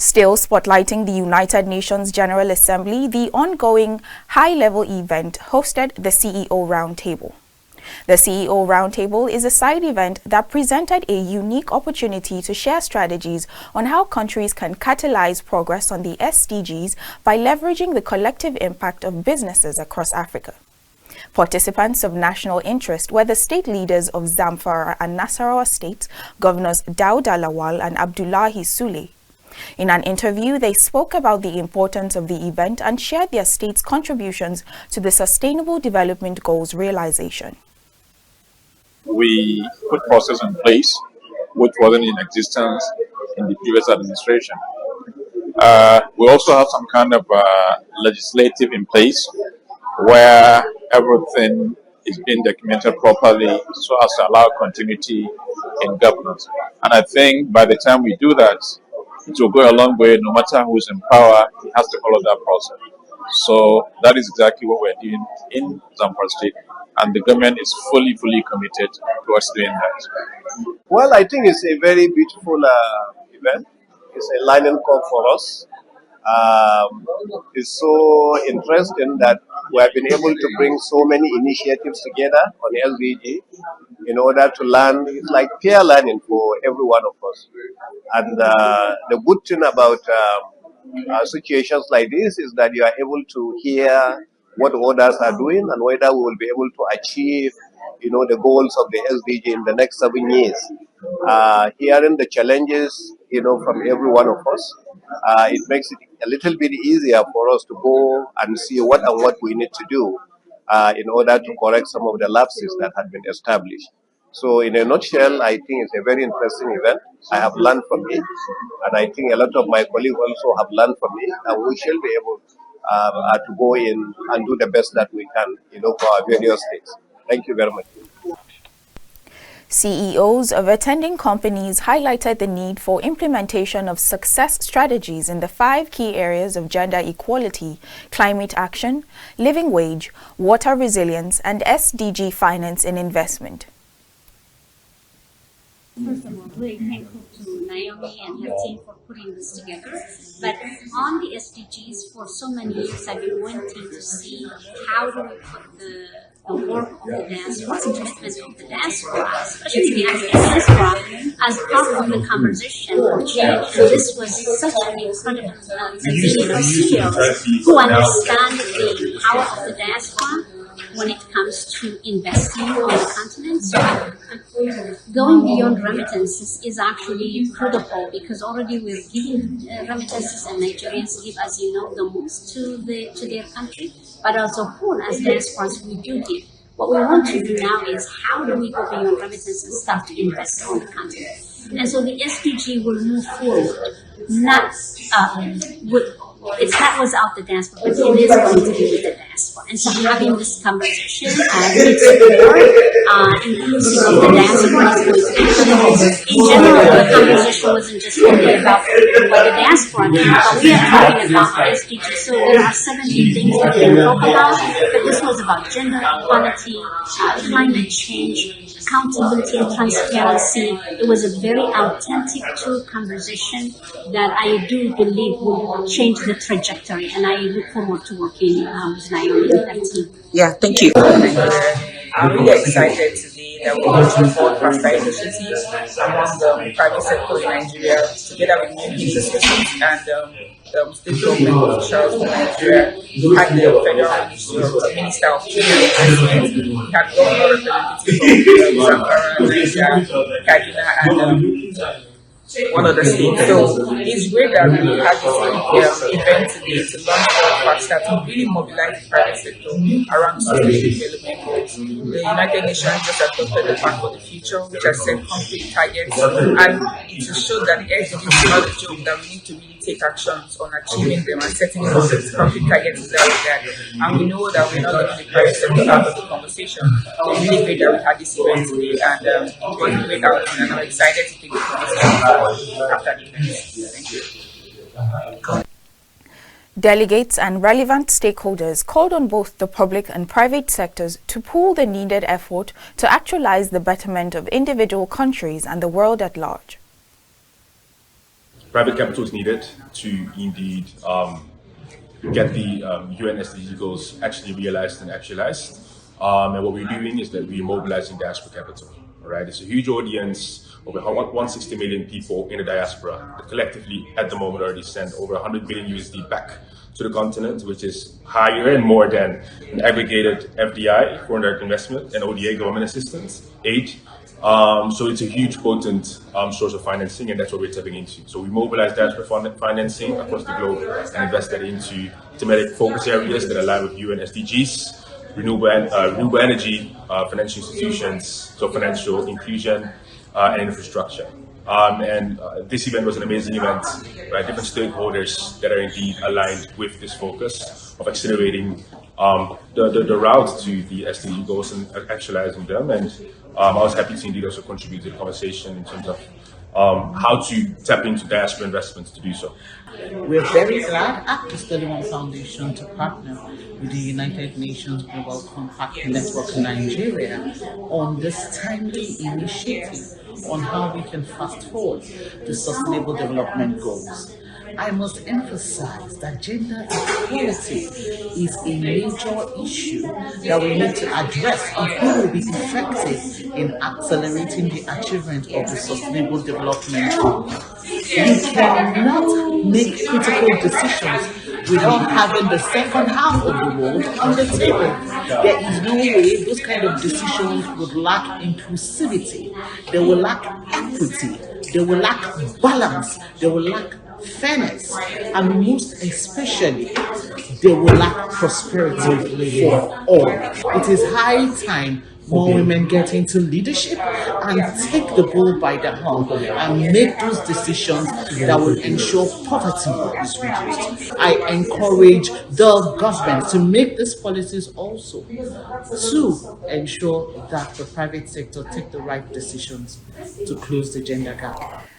Still spotlighting the United Nations General Assembly, the ongoing high-level event hosted the CEO Roundtable. The CEO Roundtable is a side event that presented a unique opportunity to share strategies on how countries can catalyze progress on the SDGs by leveraging the collective impact of businesses across Africa. Participants of national interest were the state leaders of Zamfara and Nasarawa states, Governors Dauda Lawal and Abdullahi Sule. In an interview, they spoke about the importance of the event and shared their state's contributions to the Sustainable Development Goals realization. We put process in place which wasn't in existence in the previous administration. We also have some kind of legislative in place where everything is being documented properly so as to allow continuity in governance. And I think by the time we do that, it will go a long way. No matter who's in power, he has to follow that process. So that is exactly what we're doing in Zamfara State, and the government is fully committed towards doing that. Well, I think it's a very beautiful event. It's a learning curve for us. It's so interesting that we have been able to bring so many initiatives together on SDG in order to learn. It's like peer learning for every one of us. And the good thing about situations like this is that you are able to hear what others are doing and whether we will be able to achieve, the goals of the SDG in the next 7 years. Hearing the challenges, from every one of us, it makes it a little bit easier for us to go and see what we need to do in order to correct some of the lapses that had been established. So in a nutshell, I think it's a very interesting event. I have learned from it, and I think a lot of my colleagues also have learned from it, and we shall be able to go in and do the best that we can, for our various states. Thank you very much. CEOs of attending companies highlighted the need for implementation of success strategies in the 5 key areas of gender equality, climate action, living wage, water resilience, and SDG finance and investment. First of all, very thankful to Naomi and her team for putting this together. But on the SDGs, for so many years, I've been wanting to see how do we put the work of the diaspora, the commitment of the diaspora, especially the African diaspora, as part of the conversation for change. And this was such an incredible CEO who understand the power of the diaspora when it comes to investing on the continent. So going beyond remittances is actually critical because already we're giving remittances, and Nigerians give, as you know, the most to their country, but as a whole, as diasporas, we do give. What we want to do now is how do we go beyond remittances and start to invest on the continent? And so the SDG will move forward, it's not without the diaspora, but it is going to be with the diaspora. And so having this conversation makes it more inclusive of the diaspora is going to be critical. In general, the conversation wasn't just only about what the diaspora did, but we are talking about SDG. So there are 17 things that we can talk about, but this was about gender equality, climate change, accountability and transparency. It was a very authentic, true conversation that I do believe will change the trajectory, and I look forward to working with Naomi and her team. Yeah, thank you. I'm really excited today that we're launching 4 faster initiatives among the private sector in Nigeria, together with new institutions and state government officials from Nigeria. We had the Federal Minister of Trade and Investment, we had governor representatives from Zamfara, Nigeria, Kaduna, and one other state. So it's great that we have this event today to launch our FASTA to really mobilize the private sector around sustainable development goals. The United Nations just adopted the Plan for the Future, which has set concrete targets, and it will show that the SDGs is not a joke, that we need to really take actions on achieving them and setting concrete targets out there. And we know that we're not letting the private sector out of the conversation. So it's really great that we had this event today, and it was a great outcome, and I'm excited to take the conversation after the event. Thank you. Delegates and relevant stakeholders called on both the public and private sectors to pool the needed effort to actualize the betterment of individual countries and the world at large. private capital is needed to indeed get the UN SDG goals actually realized and actualized. And what we're doing is that we're mobilizing diaspora capital. Right, it's a huge audience, over 160 million people in the diaspora that collectively at the moment already send over 100 billion USD back to the continent, which is higher and more than an aggregated FDI, foreign direct investment, and ODA, government assistance, aid. So it's a huge potent source of financing, and that's what we're tapping into. So we mobilize diaspora financing across the globe and invest that into thematic focus areas that align with UN SDGs, renewable energy, financial institutions, so financial inclusion and infrastructure. This event was an amazing event, right? Different stakeholders that are indeed aligned with this focus of accelerating the route to the SDG goals and actualizing them. And I was happy to indeed also contribute to the conversation in terms of how to tap into diaspora investments to do so. We're very glad at the Sterling Foundation to partner with the United Nations Global Compact Network Nigeria on this timely initiative on how we can fast forward the Sustainable Development Goals. I must emphasize that gender equality is a major issue that we need to address if we will be effective in accelerating the achievement of the Sustainable Development Goals. We cannot make critical decisions without having the second half of the world on the table. There is no way those kind of decisions would lack inclusivity, they will lack equity, they will lack balance, they will lack fairness, and most especially they will lack prosperity for all. It is high time more women get into leadership and take the bull by the horn and make those decisions that will ensure poverty is reduced. I encourage the government to make these policies also to ensure that the private sector take the right decisions to close the gender gap.